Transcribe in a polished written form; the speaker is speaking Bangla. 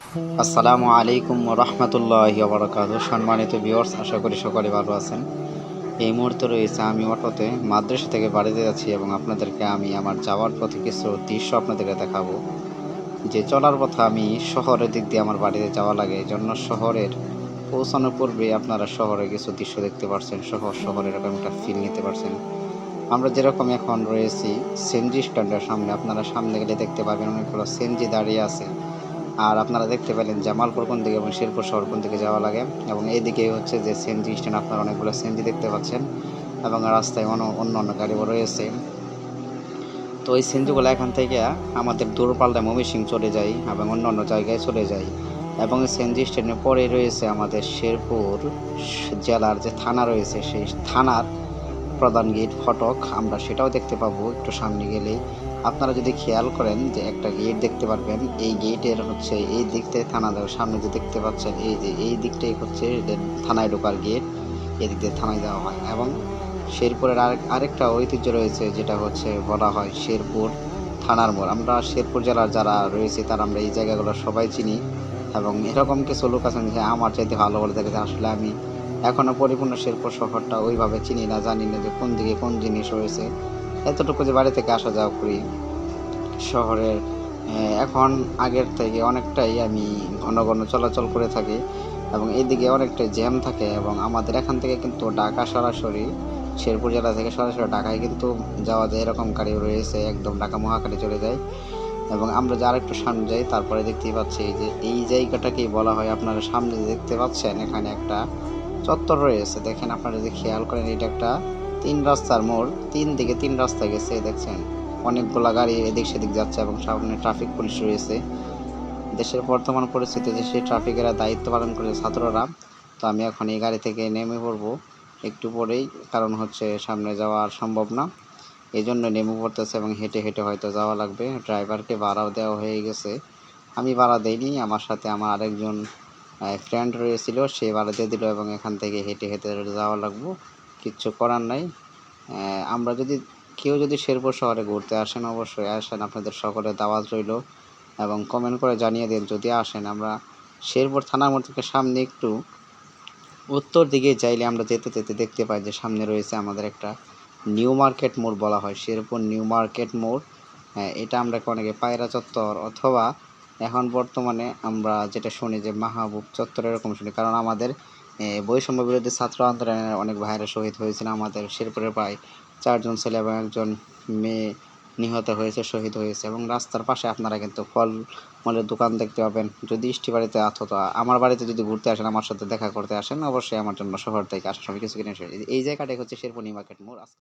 আসসালামু আলাইকুম রহমতুল্লাহি ওয়া বারাকাতুহু। সম্মানিত ভিউয়ার্স, আশা করি সকলে ভালো আছেন। এই মুহূর্তে রয়েছে আমি অটোতে মাদ্রাসা থেকে বাড়িতে যাচ্ছি এবং আপনাদেরকে আমি আমার যাওয়ার পথে কিছু দৃশ্য আপনাদেরকে দেখাবো। যে চলার পথে আমি শহরের দিক দিয়ে আমার বাড়িতে যাওয়া লাগে, এই জন্য শহরের পৌঁছানোর পূর্বে আপনারা শহরে কিছু দৃশ্য দেখতে পারছেন, শহরের এরকম একটা ফিল নিতে পারছেন। আমরা যেরকম এখন রয়েছি সিএনজি স্ট্যান্ডের সামনে, আপনারা সামনে গেলে দেখতে পাবেন অনেকগুলো সিএনজি দাঁড়িয়ে আছে। আর আপনারা দেখতে পেলেন জামালপুর কোন দিকে এবং শেরপুর শহর কোন দিকে যাওয়া লাগে, এবং এইদিকে হচ্ছে যে সিএনজি স্ট্যান্ড, আপনারা অনেকগুলো সিএনজি দেখতে পাচ্ছেন এবং রাস্তায় অন্য গাড়িও রয়েছে। তো এই সিএনজিগুলো এখান থেকে আমাদের দূরপাল্লায় ময়মনসিংহ চলে যায় এবং অন্য জায়গায় চলে যায়। এবং এই সিএনজি স্ট্যান্ডের পরে রয়েছে আমাদের শেরপুর জেলার যে থানা রয়েছে, সেই থানার প্রধান গেট ফটক, আমরা সেটাও দেখতে পাবো একটু সামনে গেলেই। আপনারা যদি খেয়াল করেন যে একটা গেট দেখতে পারবেন, এই গেটের হচ্ছে এই দিক থেকে থানা দেওয়ার সামনে যে দেখতে পাচ্ছেন, এই যে এই দিকটাই হচ্ছে থানায় ঢোকার গেট, এদিক দিয়ে থানায় যাওয়া হয়। এবং শেরপুরের আরেকটা ঐতিহ্য রয়েছে, যেটা হচ্ছে বলা হয় শেরপুর থানার মোড়। আমরা শেরপুর জেলার যারা রয়েছে তারা আমরা এই জায়গাগুলো সবাই চিনি, এবং এরকম কিছু লোক আছেন যে আমার চাইতে ভালো বলে থাকে। আসলে আমি এখনও পরিপূর্ণ শেরপুর শহরটা ওইভাবে চিনি না, জানি না যে কোন দিকে কোন জিনিস রয়েছে। এতটুকু যে বাড়ি থেকে আসা যাওয়া করি শহরের, এখন আগের থেকে অনেকটাই আমি ঘন ঘন চলাচল করে থাকি এবং এইদিকে অনেকটাই জ্যাম থাকে। এবং আমাদের এখান থেকে কিন্তু ঢাকা সরাসরি, শেরপুর জেলা থেকে সরাসরি ঢাকায় কিন্তু যাওয়া যায়, এরকম গাড়ি রয়েছে, একদম ঢাকা মহাখালী চলে যায়। এবং আমরা যারা একটু সামনে যাই তারপরে দেখতেই পাচ্ছি যে এই জায়গাটাকেই বলা হয়, আপনারা সামনে দেখতে পাচ্ছেন এখানে একটা চত্বর রয়েছে। দেখেন, আপনারা যদি খেয়াল করেন, এটা একটা তিন রাস্তার মোড়, তিন রাস্তা গেছে, দেখছেন অনেকগুলা গাড়ি এদিক সেদিক যাচ্ছে এবং সামনে ট্রাফিক পুলিশ রয়েছে। দেশের বর্তমান পরিস্থিতিতে সেই ট্রাফিকের দায়িত্ব পালন করে ছাত্ররা। তো আমি এখন এই গাড়ি থেকে নেমে পড়বো একটু পরেই, কারণ হচ্ছে সামনে যাওয়া আর সম্ভব না, এই জন্য নেমে পড়তেছে এবং হেঁটে হেঁটে হয়তো যাওয়া লাগবে। ড্রাইভারকে ভাড়াও দেওয়া হয়ে গেছে, আমি ভাড়া দেইনি, আমার সাথে আমার আরেকজন ফ্রেন্ড রয়েছিল, সে ভাড়া দিয়ে দিল এবং এখান থেকে হেঁটে হেঁটে যাওয়া লাগবো, কিচ্ছু করার নাই। আমরা যদি কেউ যদি শেরপুর শহরে ঘুরতে আসেন, অবশ্যই আসেন, আপনাদের সকলের দাওয়াত রইল। এবং কমেন্ট করে জানিয়ে দিন যদি আসেন। আমরা শেরপুর থানার মোড় থেকে সামনে একটু উত্তর দিকে চাইলে আমরা যেতে যেতে দেখতে পাই যে সামনে রয়েছে আমাদের একটা নিউ মার্কেট মোড়, বলা হয় শেরপুর নিউ মার্কেট মোড়। এটা আমরা অনেকে পায়রা চত্বর অথবা এখন বর্তমানে আমরা যেটা শুনি যে মাহবুব চত্বর, এরকম শুনি, কারণ আমাদের বৈষম্য বিরোধী ছাত্র আন্দোলনের অনেক ভাইরা শহীদ হয়েছিল। আমাদের শেরপুরে প্রায় 4জন ছেলে এবং 1জন মেয়ে নিহত হয়েছে, শহীদ হয়েছে। এবং রাস্তার পাশে আপনারা কিন্তু ফলের দোকান দেখতে পাবেন। যদি বাড়িতে অথবা আমার বাড়িতে যদি ঘুরতে আসেন, আমার সাথে দেখা করতে আসেন, অবশ্যই আমার জন্য শহর থেকে আসার সময় কিছু কিনে এই জায়গাটাই হচ্ছে শেরপুর নিউ মার্কেট মোড়।